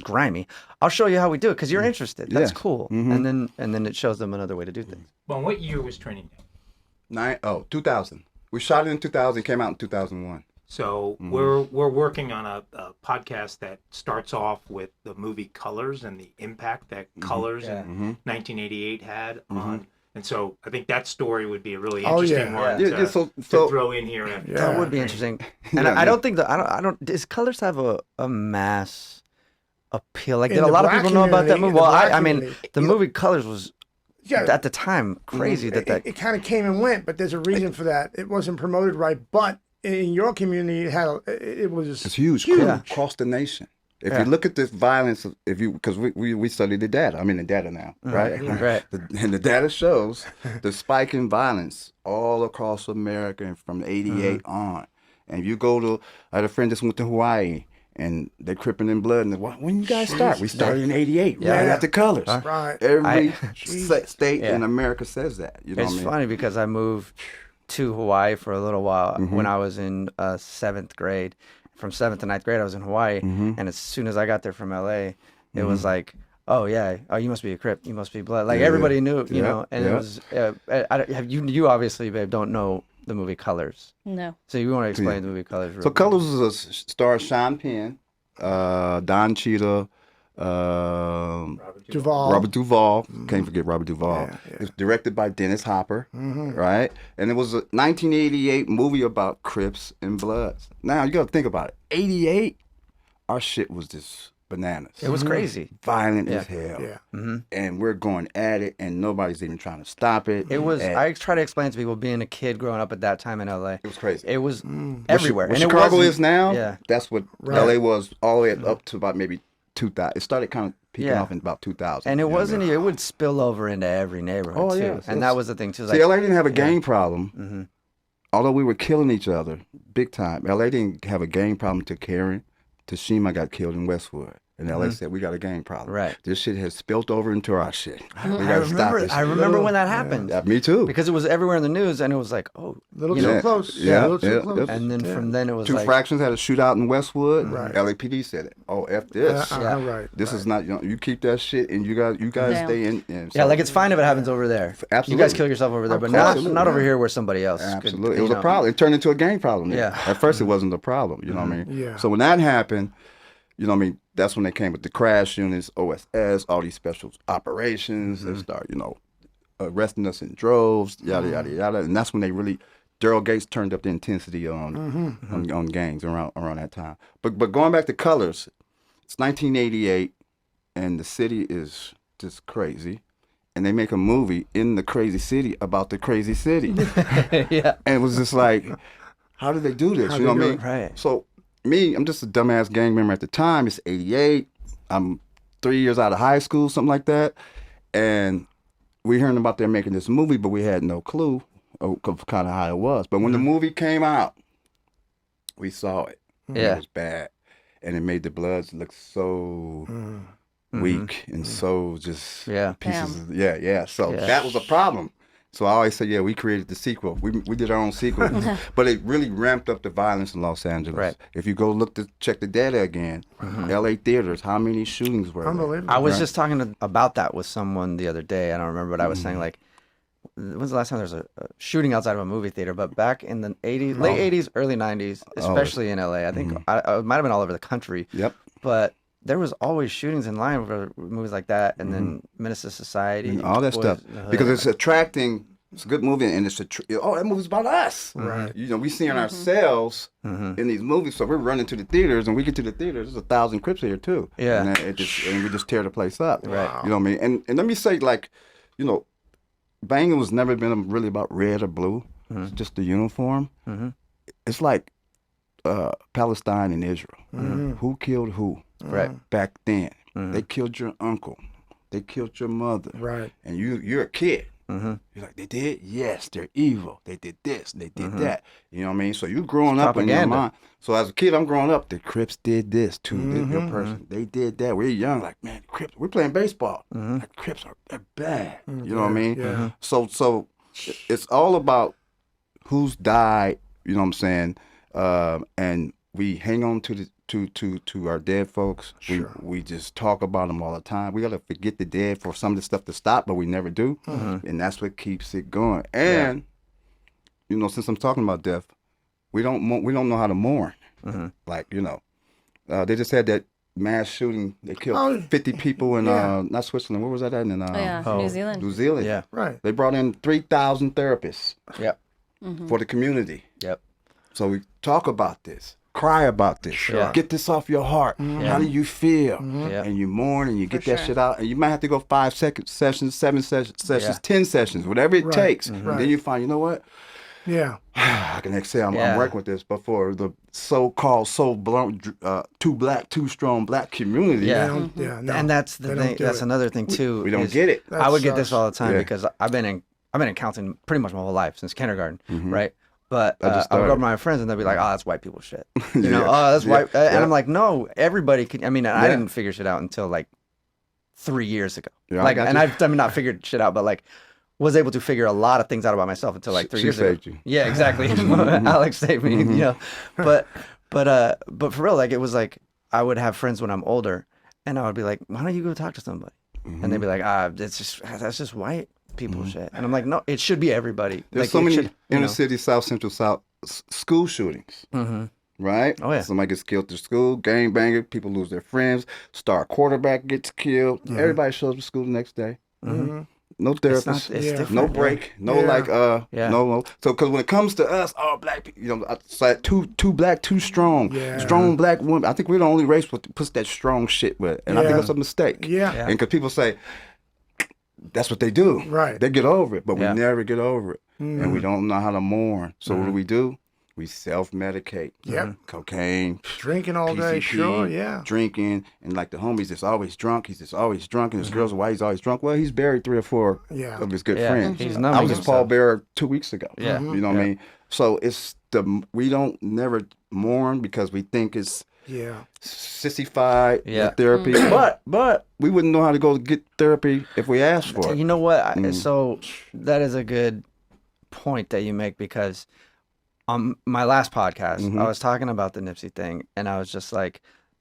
grimy, I'll show you how we do it because you're interested. That's Yes. cool. And then it shows them another way to do things. Well, what year was Training Day? 2000. We shot it in 2000. Came out in 2001. So we're working on a podcast that starts off with the movie Colors and the impact that Colors in 1988 had on. And so I think that story would be a really Oh, interesting yeah. one Yeah, to, so- to so- throw in here. After Yeah. That would be interesting. And Yeah, I don't think does Colors have a mass appeal? Like, In did a the lot of black people know about that community, movie? Well, the black I mean, community. the movie Colors was Yeah. at the time crazy that It kind of came and went, but there's a reason for that. It wasn't promoted right, but in your community, it was It's huge. Across the nation. If you look at this violence, because we study the data. I'm in the data now, right? Right. And the data shows the spike in violence all across America and from '88 on. And if you go to, I had a friend that went to Hawaii, and they're cripping in blood. And when you guys start? We started in '88, right after Colors. Right. Every Jesus. state Yeah. in America says that. You know It's what I mean? funny because I moved to Hawaii for a little while when I was in 7th grade. From 7th to 9th grade, I was in Hawaii, and as soon as I got there from LA, it was like, oh yeah, oh you must be a Crip, you must be Blood. Like everybody knew, you know. And it was, you obviously, babe, don't know the movie Colors, No. so you want to explain the movie Colors? Real So quick. Colors was a star Sean Penn, Don Cheadle, Duvall. Robert Duvall. Can't forget Robert Duvall. It was directed by Dennis Hopper, right? And it was a 1988 movie about Crips and Bloods. Now, you got to think about it. 88, our shit was just bananas. It was crazy. Violent as hell. Yeah. And we're going at it, and nobody's even trying to stop it. It was. And I try to explain to people being a kid growing up at that time in LA. it was crazy. It was everywhere. What and it Chicago wasn't- is now, Yeah. that's what LA was all the way up to about maybe 2000. It started kind of peaking Yeah. off in about 2000. And it you know what I wasn't. mean? It would spill over into every neighborhood Oh, too. yeah. So And that was the thing too. See, Like, LA didn't have a gang problem. Although we were killing each other big time. LA didn't have a gang problem until Karen Tashima got killed in Westwood. And LA said, we got a gang problem. Right. This shit has spilt over into our shit. We I gotta stop remember. this I shit. remember when that happened. Yeah, me too. Because it was everywhere in the news, and it was like, oh, Little you too know, close. Yeah, A little too yeah, close. yeah. and then from then it was Two like, fractions had a shootout in Westwood. Right. LAPD said it. Oh, F this. Right. This is not, you keep that shit and you guys Damn. stay in. And yeah, so- like it's fine if it happens over there. Absolutely. You guys kill yourself over there, but not over here where somebody else. could, Absolutely. It you was a know. problem. It turned into a gang problem. then. Yeah. At first it wasn't a problem, you know what I mean? Yeah. So when that happened, you know what I mean, that's when they came with the crash units, OSS, all these special operations. They start, arresting us in droves, yada, yada, yada. And that's when they really, Daryl Gates turned up the intensity on gangs around that time. But going back to colors, it's 1988 and the city is just crazy. And they make a movie in the crazy city about the crazy city. Yeah. And it was just like, how did they do this? How'd You know they what I do mean? it? Right. So me, I'm just a dumbass gang member at the time. It's 88. I'm 3 years out of high school, something like that. And we hearing about them making this movie, but we had no clue of kind of how it was. But when the movie came out, we saw it. And Yeah. It was bad. And it made the Bloods look so weak and so just Yeah. pieces. Yeah. So Yeah. that was a problem. So I always say, we created the sequel. We did our own sequel, but it really ramped up the violence in Los Angeles. Right. If you go check the data again, LA theaters, how many shootings were there? Unbelievable. I was just talking about that with someone the other day. I don't remember, but I was saying like, when's the last time there was a shooting outside of a movie theater? But back in the 80s, late 80s, early 90s, especially in LA, I think it might have been all over the country. Yep. But there was always shootings in line for movies like that, and then Menace to Society, And all that Boys stuff in the Hood. because it's attracting. It's a good movie, and it's that movie's about us. Right. We seeing ourselves in these movies, so we're running to the theaters, and we get to the theaters. There's 1,000 Crips here too. Yeah. and we just tear the place up. Right. You know what I mean? And let me say, like, banging was never been really about red or blue. It's just the uniform. It's like Palestine and Israel. Who killed who? Right. Back then, they killed your uncle. They killed your mother. Right. And you're a kid. You're like, they did? Yes, they're evil. They did this, they did that. You know what I mean? So you growing up in your propaganda. mind. So as a kid, I'm growing up, the Crips did this to your person. They did that. We're young, like, man, the Crips, we're playing baseball. Like, Crips they're bad. You know what I mean? Yeah. So it's all about who's died, you know what I'm saying? And we hang on to our dead folks. Sure. We just talk about them all the time. We gotta forget the dead for some of the stuff to stop, but we never do, and that's what keeps it going. And since I'm talking about death, we don't know how to mourn. Like they just had that mass shooting. They killed 50 people in not Switzerland. Where was that at? In New Zealand. New Zealand. Yeah. Right. They brought in 3,000 therapists Yep. for the community. Yep. So we talk about this, cry about this, Sure. get this off your heart. How do you feel? Yeah. And you mourn and you get that sure. shit out. And you might have to go 5 sessions, 7 sessions, Yeah. 10 sessions, whatever it Right. takes. Right. And then you find, you know what? Yeah. I can exhale. I'm Yeah. working with this. But for the so-called too black, too strong black community, Yeah. No, And that's the they don't thing. do That's it. another thing too. we don't is get it. That I would get sucks. this all the time Yeah. because I've been in counseling pretty much my whole life since kindergarten, right? But I just I would go started. to my friends and they'll be like, "Oh, that's white people shit," you know? Yeah. Oh, that's Yeah. white. And Yeah. I'm like, no, everybody can. I mean, I Yeah. didn't figure shit out until like 3 years ago. Yeah, I like, got and you. I've not figured shit out, but like was able to figure a lot of things out about myself until like 3 She years saved ago. you. Yeah, exactly. Alex saved me, you know. But for real, like it was like I would have friends when I'm older, and I would be like, "Why don't you go talk to somebody?" And they'd be like, that's just white people shit." And I'm like, "No, it should be everybody." There's like, so it many should, you inner know. city, South Central, South school shootings. Right? Oh, yeah. Somebody gets killed at school, gang banger, people lose their friends, star quarterback gets killed. Everybody shows up to school the next day. No therapist, it's different, no yeah. break, no Yeah. Yeah. no. So, because when it comes to us, all black people, it's like too black, too strong. Yeah. Strong black women. I think we're the only race that puts that strong shit with it. And I think Yeah. that's a mistake. Yeah. Yeah. And because people say, that's what they do. Right. They get over it, but Yeah. we never get over it. And we don't know how to mourn. So what do? We self-medicate. Yep. Cocaine, Drinking all day, PCP, sure, yeah. drinking, and like the homies just always drunk. He's just always drunk, and his girls are why he's always drunk. Well, he's buried 3 or 4 Yeah. of his good Yeah, friends. he's I numbing was just Paul himself. Bearer 2 weeks ago. Yeah. You know what I mean? So it's we don't never mourn because we think it's sissified Yeah. therapy. But we wouldn't know how to go get therapy if we asked for it. You know what? So that is a good point that you make, because on my last podcast, I was talking about the Nipsey thing, and I was just like,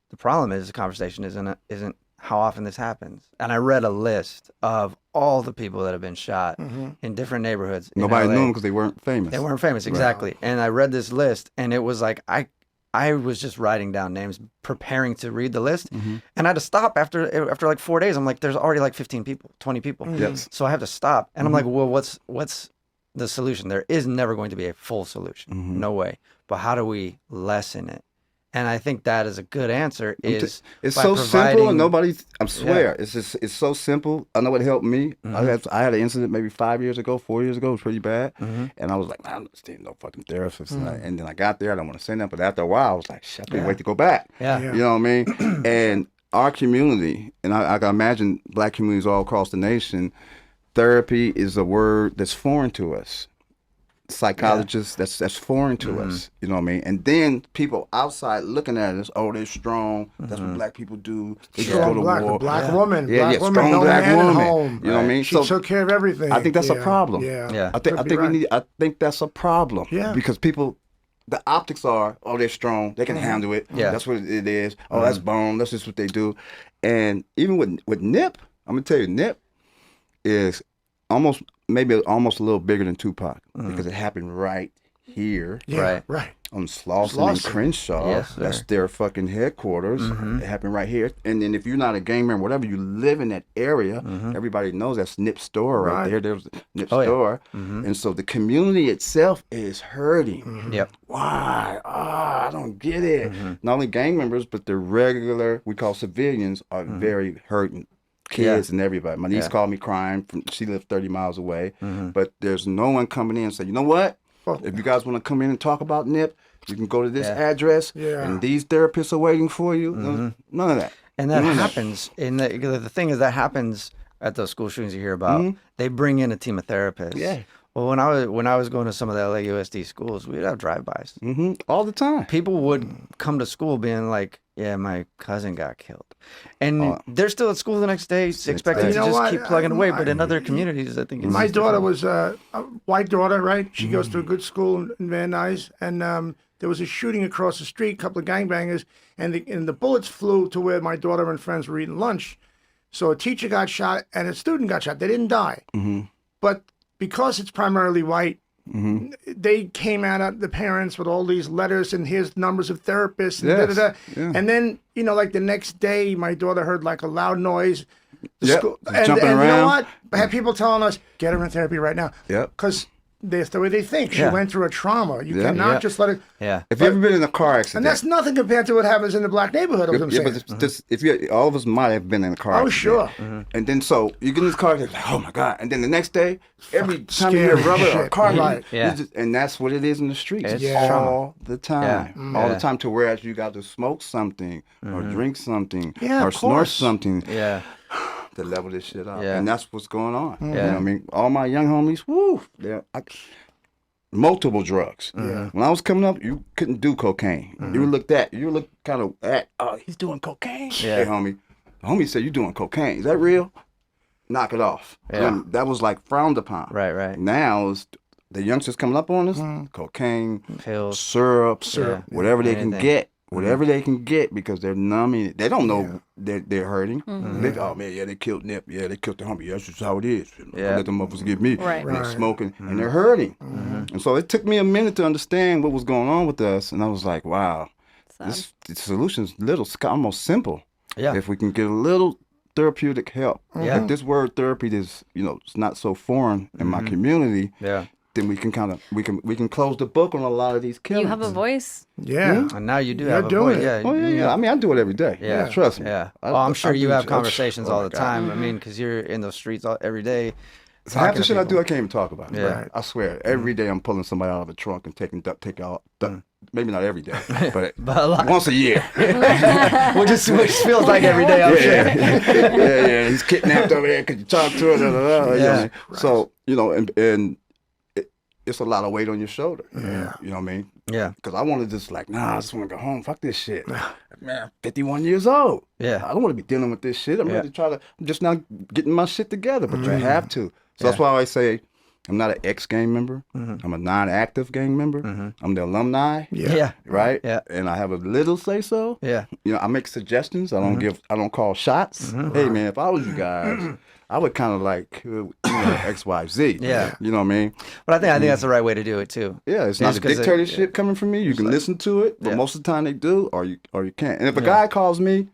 the problem is the conversation isn't how often this happens. And I read a list of all the people that have been shot in different neighborhoods. Nobody in LA. knew them because they weren't famous. They weren't famous, exactly. And I read this list, and it was like I was just writing down names, preparing to read the list, and I had to stop after like 4 days. I'm like, there's already like 15 people, 20 people. Yes. So I have to stop, and I'm like, well, what's the solution? There is never going to be a full solution, no way. But how do we lessen it? And I think that is a good answer. It's by so simple, and providing- I swear, it's so simple. I know it helped me. I had an incident maybe 5 years ago, 4 years ago. It was pretty bad, and I was like, man, I'm not seeing no fucking therapist. And then I got there. I don't want to say that, but after a while, I was like, shit, I can't wait to go back. Yeah. You know what I mean? And our community, and I can imagine Black communities all across the nation, therapy is a word that's foreign to us. Psychologists, that's foreign to us, you know what I mean? And then people outside looking at us, oh, they're strong. That's what Black people do. They just go Strong to black, war. a black woman, Yeah, black woman, strong no Black man woman. at home. You know what I mean? She So took care of everything. I think that's a problem. Yeah. I think Could be right. I think that's a problem. Yeah. Because people, the optics are, oh, they're strong. They can handle it. Yeah. That's what it is. Oh, that's bone. That's just what they do. And even with Nip, I'm gonna tell you, Nip is maybe almost a little bigger than Tupac because it happened right here. Yeah, right. On Slauson and Crenshaw. Yes, sir. That's their fucking headquarters. It happened right here. And then if you're not a gang member, whatever, you live in that area, everybody knows that's Nip's store right there. There was Nip's store. And so the community itself is hurting. Yep. Why? I don't get it. Not only gang members, but the regular, we call civilians, are very hurting. Kids and everybody. My niece called me crying. She lived 30 miles away. But there's no one coming in and say, you know what? If you guys want to come in and talk about Nip, you can go to this address, and these therapists are waiting for you. None of that. And that happens. And the thing is, that happens at those school shootings you hear about. They bring in a team of therapists. Yeah. Well, when I was going to some of the LAUSD schools, we'd have drive-bys. All the time. People would come to school being like, "Yeah, my cousin got killed," and they're still at school the next day, expected to just keep plugging away. But in other communities, I think it's My just daughter different. was a white daughter, right? She goes to a good school in Van Nuys, and there was a shooting across the street, a couple of gangbangers, and the bullets flew to where my daughter and friends were eating lunch. So a teacher got shot and a student got shot. They didn't die, but because it's primarily white, they came at the parents with all these letters and here's numbers of therapists and da-da-da. And then, like the next day, my daughter heard like a loud noise. Jumping and around. you know what? I had people telling us, get her in therapy right now. Yep. Because that's the way they think. She went through a trauma. You Yeah. cannot just let it. Yeah. If you've ever been in a car accident. And that's nothing compared to what happens in the black neighborhood. What I'm saying. but all of us might have been in a car accident. Sure. And then so you get in this car, you're like, oh my God. And then the next day, every time you hear scary rubber or shit. a car, Right. and that's what it is in the streets. It's all the time. Yeah. All Yeah. the time to whereas you got to smoke something or drink something Yeah, or of snort course. something. Yeah. To level this shit up. Yeah. And that's what's going on. You know Yeah. what I mean? All my young homies, multiple drugs. When I was coming up, you couldn't do cocaine. You looked kind of at, oh, he's doing cocaine. Yeah. Hey, homie. The homie said, you doing cocaine. Is that real? Knock it off. Yeah. And that was like frowned upon. Right. Now, it's the youngsters coming up on us, cocaine, Pills. syrup, Yeah. whatever they Anything. can get. Whatever they can get because they're numbing it. They don't know they're hurting. They, oh man, they killed Nip. Yeah, they killed the homie. That's just how it is. Yeah. Let them motherfuckers get me. Right. And they're smoking and they're hurting. And so it took me a minute to understand what was going on with us. And I was like, wow, the solution's almost simple. Yeah. If we can get a little therapeutic help. Yeah. If this word therapy is, it's not so foreign in my community. Yeah. Then we can we can close the book on a lot of these killings. You have a voice. Yeah. And now you do You're have a doing voice. it. Yeah. Oh yeah. I mean, I do it every day. Yeah. Trust me. Yeah. I- Well, I'm I sure you do- have oh, conversations oh all my the God. time. I mean, because you're in those streets every day. Half talking the to shit I do, people. I can't even talk about. Yeah. Right. I swear, every day I'm pulling somebody out of a trunk and take out. Maybe not every day, but, But a lot. once a year. which feels like every day, I'm sure. yeah. He's kidnapped over there. Could you talk to her? Yeah. So and it's a lot of weight on your shoulder. Yeah. You know what I mean? Yeah. Because I want to just like, nah, I just want to go home. Fuck this shit. Man, I'm 51 years old. Yeah. I don't want to be dealing with this shit. I'm ready to I'm just now getting my shit together, but you have to. So that's why I always say, I'm not an ex-gang member. I'm a non-active gang member. I'm the alumni. Yeah. Right? Yeah. And I have a little say-so. Yeah. You know, I make suggestions. I don't call shots. Hey, man, if I was you guys, I would kind of like, X, Y, Z. Yeah. You know what I mean? But I think that's the right way to do it too. Yeah, it's not a dictatorship coming from me. You can listen to it, but most of the time they do, or you can't. And if a guy calls me,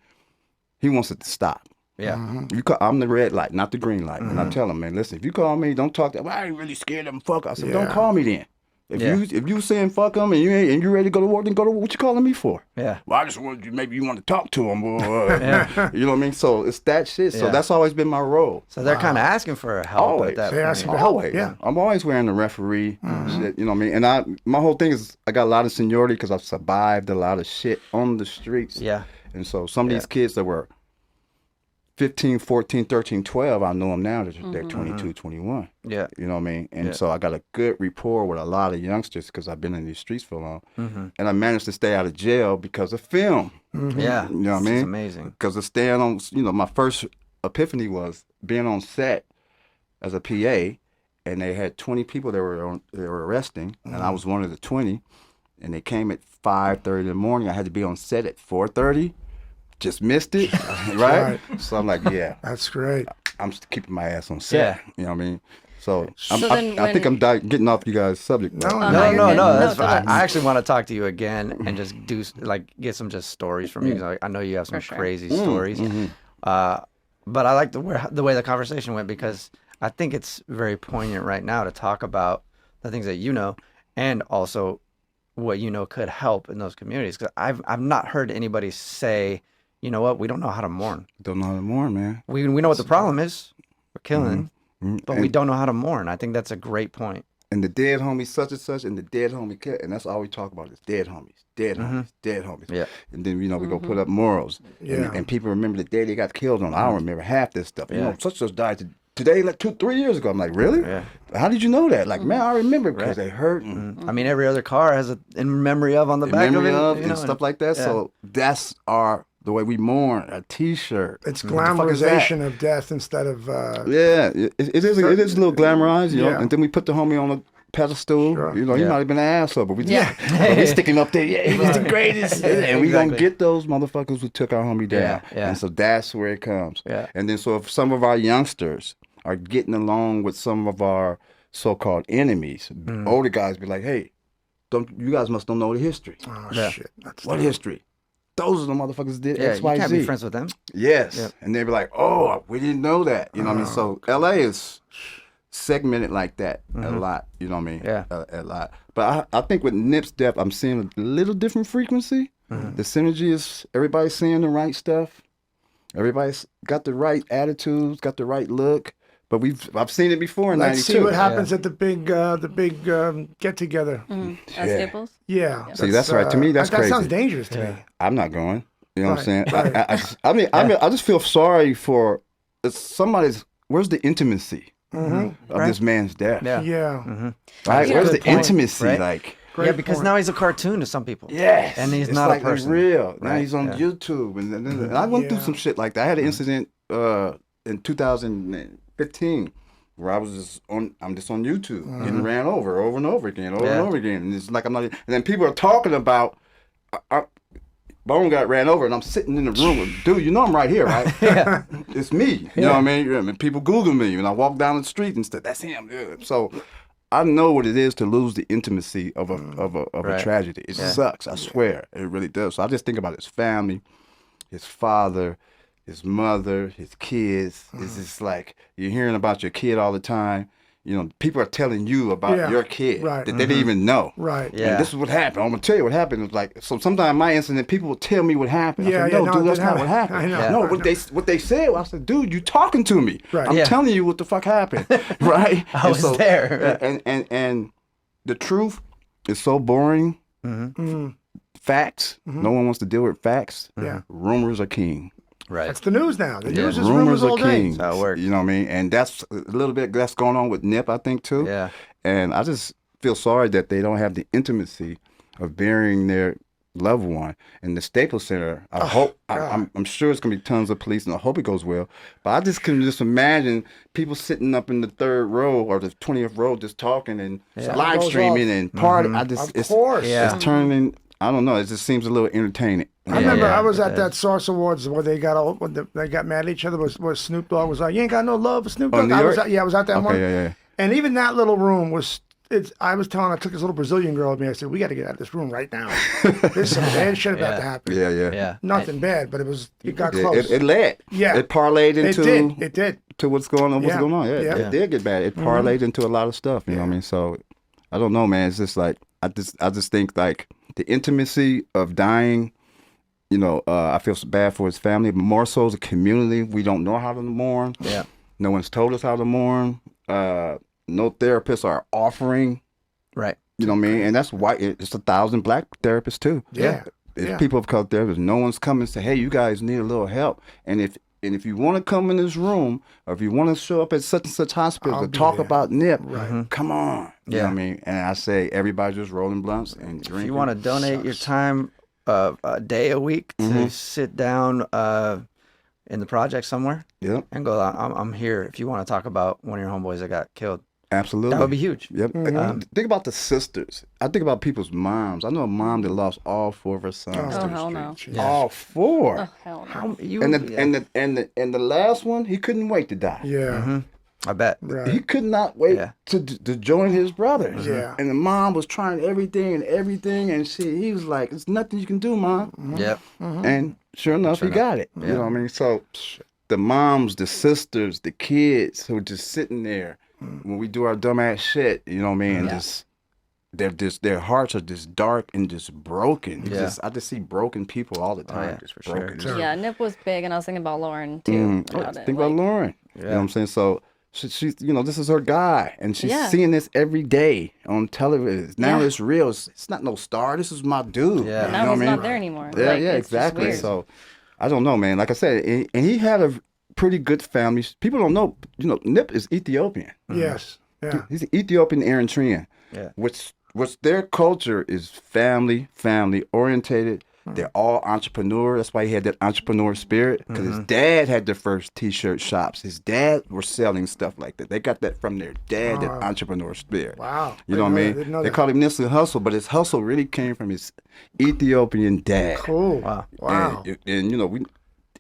he wants it to stop. Yeah. I'm the red light, not the green light. And I tell him, man, listen, if you call me, don't talk that. Well, I ain't really scared of them. Fuck. I said, don't call me then. If you saying fuck them and you ready to go to work, then go to work. What you calling me for? Yeah. Well, I just wanted you. Maybe you want to talk to them, or you know what I mean. So it's that shit. So that's always been my role. So they're kind of asking for help Always. at that They're point. asking for help. Always. Yeah. I'm always wearing the referee shit. You know what I mean. And my whole thing is I got a lot of seniority because I've survived a lot of shit on the streets. Yeah. And so some of these kids that were 15, 14, 13, 12, I know them now. They're 22, 21. Yeah. You know what I mean? And so I got a good rapport with a lot of youngsters because I've been in these streets for long. And I managed to stay out of jail because of film. Yeah. You know what I mean? It's amazing. Because of staying on, my first epiphany was being on set as a PA, and they had 20 people they were arresting, and I was one of the 20, and they came at 5:30 in the morning. I had to be on set at 4:30. Just missed it, right? So I'm like, yeah, That's great. I'm just keeping my ass on set. Yeah. You know what I mean? So, then I think I'm getting off you guys' subject. No, but- No, you're no, good. no. No, That's go fine. ahead. I actually want to talk to you again and just get some just stories from you. 'Cause I know you have some For sure. crazy stories. But I like the way the conversation went because I think it's very poignant right now to talk about the things that you know and also what you know could help in those communities. Because I've not heard anybody say, you know what, we don't know how to mourn. Don't know how to mourn, man. We know what the problem is. We're killing, but we And- don't know how to mourn. I think that's a great point. And the dead homie such and such, and the dead homie kid, and that's all we talk about is dead homies, dead homies, dead homies. Yeah. And then we go put up morals. Yeah. And people remember the day they got killed on. I don't remember half this stuff. You Yeah. know, such and such died today, like 2-3 years ago. I'm like, really? Yeah. How did you know that? Like, man, I remember because they hurt and I mean, every other car has in memory of on the in back memory of it, of you and know, stuff like that. yeah. So that's the way we mourn. A T-shirt. It's What the fuck is that? glamorization of death instead of. Yeah, it is a little glamorized, you know. Yeah. And then we put the homie on a pedestal. Sure. You know, he Yeah. might have been an asshole, but we Yeah. but we stick him up there. Yeah, he was the greatest. And we gonna Exactly. get those motherfuckers who took our homie down. Yeah, yeah. And so that's where it comes. Yeah. And then so if some of our youngsters are getting along with some of our so-called enemies, older guys be like, hey, you guys don't know the history. Oh, Yeah. shit. That's What history? Those are the motherfuckers that did Yeah, X, you Y, can't Z. be friends with them. Yes. Yeah. And they'd be like, oh, we didn't know that. You know what I mean? So LA is segmented like that a lot. You know what I mean? Yeah. A lot. But I think with Nip's death, I'm seeing a little different frequency. The synergy is everybody's saying the right stuff. Everybody's got the right attitudes, got the right look. But I've seen it before in Let's '92. see what happens at the big get together. At Staples? Yeah. See, that's right. To me, that's that crazy. sounds dangerous to me. I'm not going. You know what I'm saying? Right, right. I just feel sorry for somebody's. Where's the intimacy of this man's death? Yeah. Yeah. Right? Yeah. Where's the Good point, intimacy? right? Like, Yeah, because now he's a cartoon to some people. yes, And he's it's not like a person. real. Now Right, he's on yeah. YouTube, and I went through Yeah. some shit like that. I had an incident in 2015 where I'm just on YouTube getting ran over and over again, and over again, and it's like I'm not. And then people are talking about. Bone got ran over, and I'm sitting in the room with, dude, you know I'm right here, right? Yeah. It's me. You know what I mean? I mean, people Google me, and I walk down the street and stuff. That's him. Yeah. So I know what it is to lose the intimacy of a Right. tragedy. It sucks. I swear, it really does. So I just think about his family, his father, his mother, his kids. It's just like you're hearing about your kid all the time. You know, people are telling you about Yeah, your kid right. that they didn't even know. Right. Yeah. And this is what happened. I'm gonna tell you what happened. It's like so. Sometimes my incident, people will tell me what happened. Yeah, I said, yeah, no, no, dude, it that's didn't not what happen. happened. I know. No, Yeah. what they said. I said, dude, you talking to me? Right. I'm Yeah. telling you what the fuck happened, right? I was there. And the truth is so boring. Facts. No one wants to deal with facts. Yeah. Rumors are king. Right. That's the news now. The news is Rumors all are king. day. That's how it works. You know what I mean? And that's a little bit that's going on with Nip, I think, too. Yeah. And I just feel sorry that they don't have the intimacy of burying their loved one. In the Staples Center, I'm sure it's gonna be tons of police, and I hope it goes well. But I just can just imagine people sitting up in the 3rd row or the 20th row just talking and live streaming and party. It's turning. I don't know. It just seems a little entertaining. I remember I was at that Source Awards where they got they got mad at each other. Where Snoop Dogg was like, "You ain't got no love for Snoop Dogg." I was at that one. Yeah. And even that little room was. I took this little Brazilian girl with me. I said, "We got to get out of this room right now. There's some bad shit about to happen." Yeah. Nothing bad, but it got close. It led. Yeah. It parlayed into. It did. To what's going on. Yeah. It did get bad. It parlayed into a lot of stuff. You know what I mean? So I don't know, man. It's just like I just think like the intimacy of dying. You know, I feel so bad for his family, but more so as a community. We don't know how to mourn. Yeah. No one's told us how to mourn. No therapists are offering. Right. You know what I mean? And that's why it's 1,000 black therapists too. Yeah. It's people of color therapists. No one's coming and say, "Hey, you guys need a little help." And if you want to come in this room, or if you want to show up at such and such hospital to talk about NIP, come on. You know what I mean? And I say everybody just rolling blunts and drinking. If you want to donate your time a day a week to sit down in the project somewhere and go, I'm here if you want to talk about one of your homeboys that got killed. Absolutely. That would be huge. Yep. Think about the sisters. I think about people's moms. I know a mom that lost all 4 of her sons. Oh, hell no. All 4. Oh, hell no. And the last one, he couldn't wait to die. Yeah. I bet. Right. He could not wait to join his brothers. Yeah. And the mom was trying everything, and he was like, "There's nothing you can do, Mom." Yep. And sure enough, he got it. Yeah. You know what I mean? So the moms, the sisters, the kids who are just sitting there when we do our dumbass shit, you know what I mean? And their hearts are just dark and just broken. I just see broken people all the time. Just for broken. sure. Yeah, Nip was big, and I was thinking about Lauren too. Think about Lauren. You know what I'm saying? So she's, this is her guy, and she's seeing this every day on television. Now it's real. It's not no star. This is my dude. Yeah. But now he's not there anymore. Yeah, Like, it's just exactly. weird. So I don't know, man. Like I said, and he had a pretty good family. People don't know, Nip is Ethiopian. Yes. Yeah. He's an Ethiopian Eritrean. Yeah. Which their culture is family orientated. They're all entrepreneur. That's why he had that entrepreneur spirit. Because his dad had the first T-shirt shops. His dad were selling stuff like that. They got that from their dad, that entrepreneur spirit. Wow. You know what I mean? They call him Nipsey Hussle, but his hustle really came from his Ethiopian dad. Cool. Wow. And we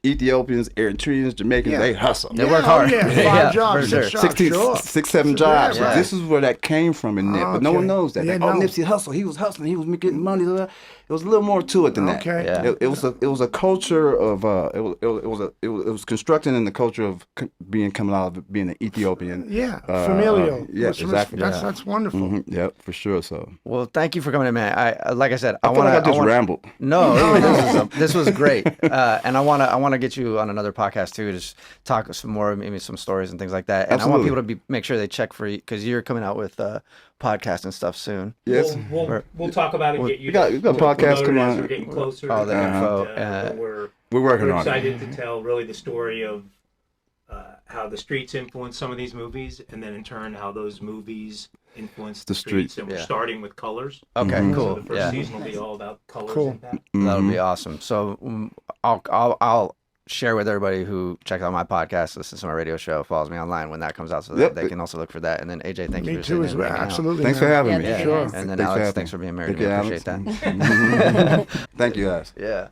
Ethiopians, Eritreans, Jamaicans, they hustle. They work hard. 5 jobs, for 6 sure. jobs, sure. 6, 7 jobs. Yeah, right. This is where that came from in Nip, but no one knows that. Yeah, Like, no. Nipsey Hussle, he was hustling, he was getting money. It was a little more to it than that. Okay. Yeah. It was a culture of it was constructed in the culture of coming out of being an Ethiopian. Yeah, familial. Yeah, exactly. That's wonderful. Yeah, for sure. So Well, thank you for coming in, man. I like I said, I feel like I just rambled. No, this was great, and I want to get you on another podcast too, just talk some more, maybe some stories and things like that. And Absolutely. I want people to make sure they check for you because you're coming out with podcast and stuff soon. Yes. We'll talk about it and get you. we got a podcast coming as on. we're getting closer. Oh, the info. We're working We're on it. excited to tell really the story of how the streets influence some of these movies, and then in turn how those movies influence the streets. And we're starting with colors. Okay, cool. So the first season will be all about colors. Cool. Impact. That'll be awesome. So I'll share with everybody who checks out my podcast, listens to my radio show, follows me online when that comes out, so that they can also look for that. And then AJ, thank you Me for too, sitting as in well. and hanging out. Absolutely. Thanks for man. having me. Yeah, Sure. And then Thanks for Alex, having thanks for being married. Thank We you, appreciate Alex. that. Thank you, guys. Yeah.